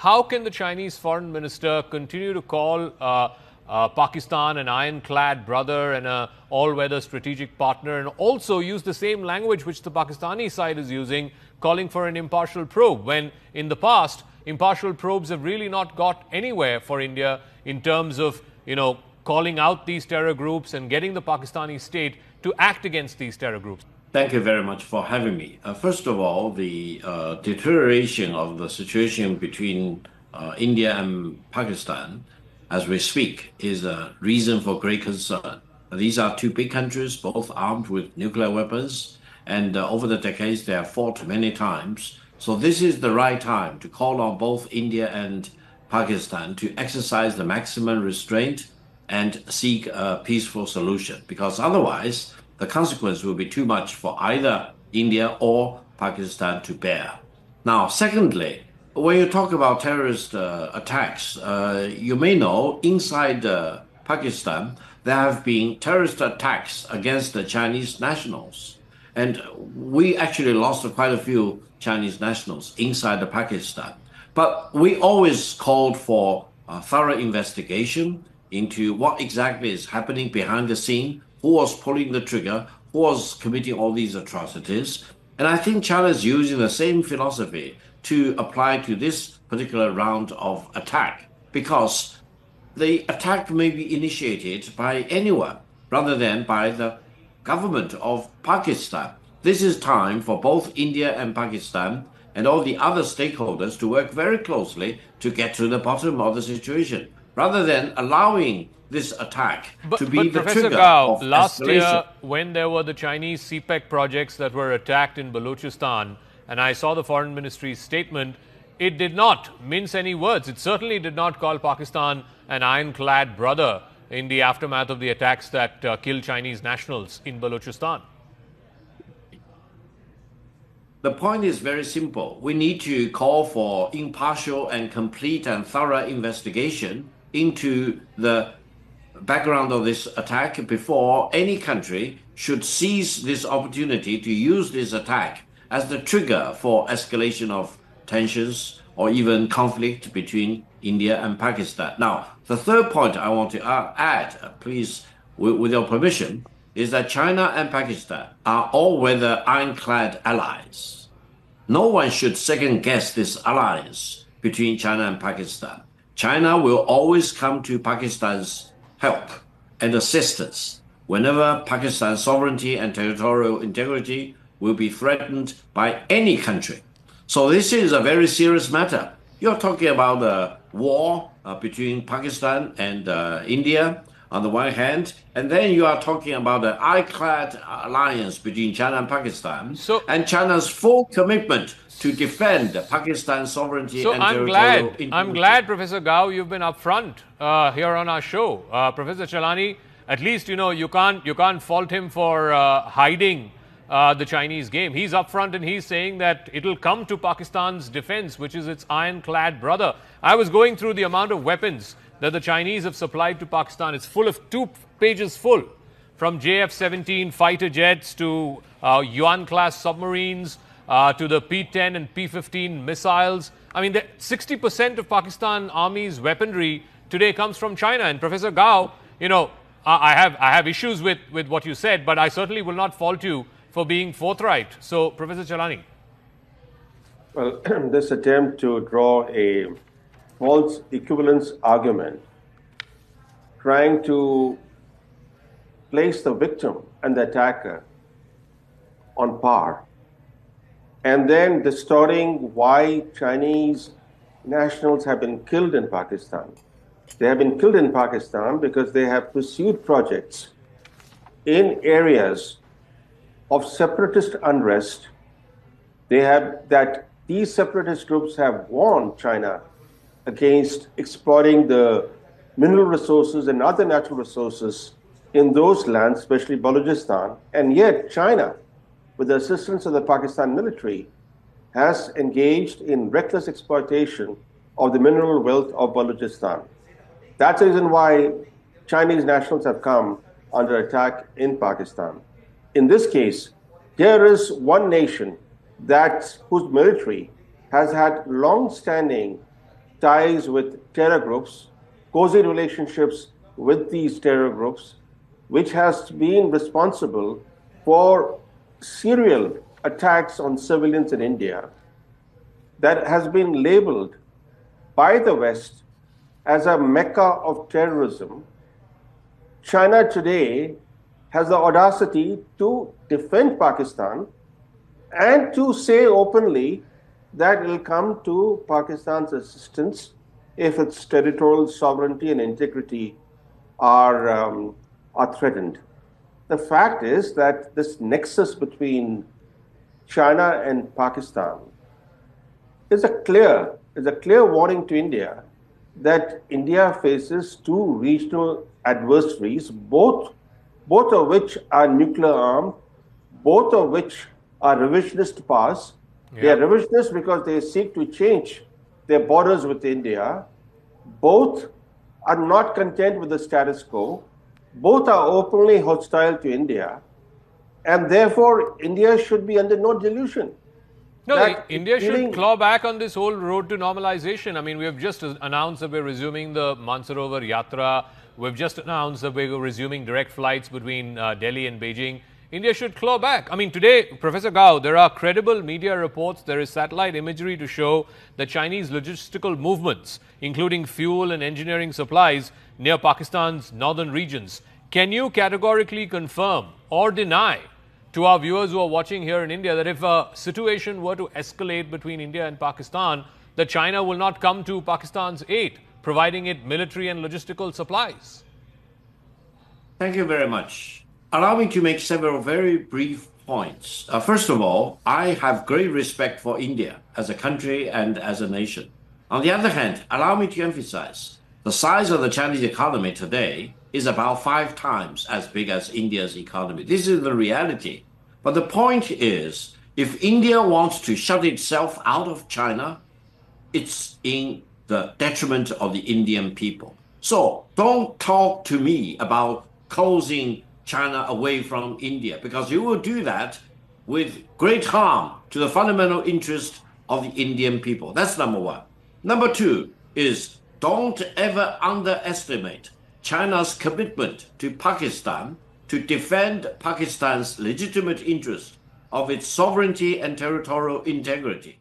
how can the Chinese foreign minister continue to call Pakistan an ironclad brother and an all-weather strategic partner, and also use the same language which the Pakistani side is using, calling for an impartial probe, when in the past, impartial probes have really not got anywhere for India in terms of, calling out these terror groups and getting the Pakistani state to act against these terror groups? Thank you very much for having me. First of all, the deterioration of the situation between India and Pakistan as we speak is a reason for great concern. These are two big countries, both armed with nuclear weapons, and over the decades they have fought many times. So this is the right time to call on both India and Pakistan to exercise the maximum restraint and seek a peaceful solution, because otherwise the consequence will be too much for either India or Pakistan to bear. Now, secondly, when you talk about terrorist attacks, you may know inside Pakistan there have been terrorist attacks against the Chinese nationals. And we actually lost quite a few Chinese nationals inside Pakistan. But we always called for a thorough investigation into what exactly is happening behind the scene, who was pulling the trigger, who was committing all these atrocities. And I think China is using the same philosophy to apply to this particular round of attack, because the attack may be initiated by anyone rather than by the government of Pakistan. This is time for both India and Pakistan and all the other stakeholders to work very closely to get to the bottom of the situation, rather than allowing this attack to be the Professor trigger Gao, of last escalation. year when there were the Chinese CPEC projects that were attacked in Balochistan, and I saw the Foreign Ministry's statement, it did not mince any words. It certainly did not call Pakistan an ironclad brother in the aftermath of the attacks that killed Chinese nationals in Balochistan. The point is very simple. We need to call for impartial and complete and thorough investigation into the background of this attack before any country should seize this opportunity to use this attack as the trigger for escalation of tensions or even conflict between India and Pakistan. Now, the third point I want to add, please, with your permission, is that China and Pakistan are all-weather ironclad allies. No one should second-guess this alliance between China and Pakistan. China will always come to Pakistan's help and assistance whenever Pakistan's sovereignty and territorial integrity will be threatened by any country. So this is a very serious matter. You're talking about a war between Pakistan and India on the one hand, and then you are talking about an ironclad alliance between China and Pakistan, and China's full commitment to defend Pakistan's sovereignty and territorial integrity. I'm glad, Professor Gao, you've been upfront here on our show. Professor Chalani, at least you can't fault him for hiding the Chinese game. He's upfront and he's saying that it'll come to Pakistan's defense, which is its ironclad brother. I was going through the amount of weapons that the Chinese have supplied to Pakistan. It's full of 2 pages full, from JF-17 fighter jets to Yuan-class submarines to the P-10 and P-15 missiles. I mean, 60% of Pakistan Army's weaponry today comes from China. And Professor Gao, I have issues with what you said, but I certainly will not fault you for being forthright. So, Professor Chalani. Well, this attempt to draw a false equivalence argument, trying to place the victim and the attacker on par, and then distorting why Chinese nationals have been killed in Pakistan. They have been killed in Pakistan because they have pursued projects in areas of separatist unrest. These separatist groups have warned China against exploiting the mineral resources and other natural resources in those lands, especially Balochistan. And yet China, with the assistance of the Pakistan military, has engaged in reckless exploitation of the mineral wealth of Balochistan. That's the reason why Chinese nationals have come under attack in Pakistan. In this case, here is one nation whose military has had long-standing ties with terror groups, cozy relationships with these terror groups, which has been responsible for serial attacks on civilians in India, that has been labeled by the West as a mecca of terrorism. China today has the audacity to defend Pakistan and to say openly that it will come to Pakistan's assistance if its territorial sovereignty and integrity are threatened. The fact is that this nexus between China and Pakistan is a clear warning to India that India faces two regional adversaries, both of which are nuclear armed, both of which are revisionist past. Yeah. They are revisionist because they seek to change their borders with India. Both are not content with the status quo. Both are openly hostile to India. And therefore, India should be under no delusion. No, India should claw back on this whole road to normalization. I mean, we have just announced that we're resuming the Mansarovar Yatra. We've just announced that we're resuming direct flights between Delhi and Beijing. India should claw back. I mean, today, Professor Gao, there are credible media reports, there is satellite imagery to show that Chinese logistical movements, including fuel and engineering supplies, near Pakistan's northern regions. Can you categorically confirm or deny to our viewers who are watching here in India that if a situation were to escalate between India and Pakistan, that China will not come to Pakistan's aid, providing it military and logistical supplies? Thank you very much. Allow me to make several very brief points. First of all, I have great respect for India as a country and as a nation. On the other hand, allow me to emphasize the size of the Chinese economy today is about 5 times as big as India's economy. This is the reality. But the point is, if India wants to shut itself out of China, it's in the detriment of the Indian people. So don't talk to me about closing China away from India, because you will do that with great harm to the fundamental interest of the Indian people. That's number one. Number two is don't ever underestimate China's commitment to Pakistan to defend Pakistan's legitimate interest of its sovereignty and territorial integrity.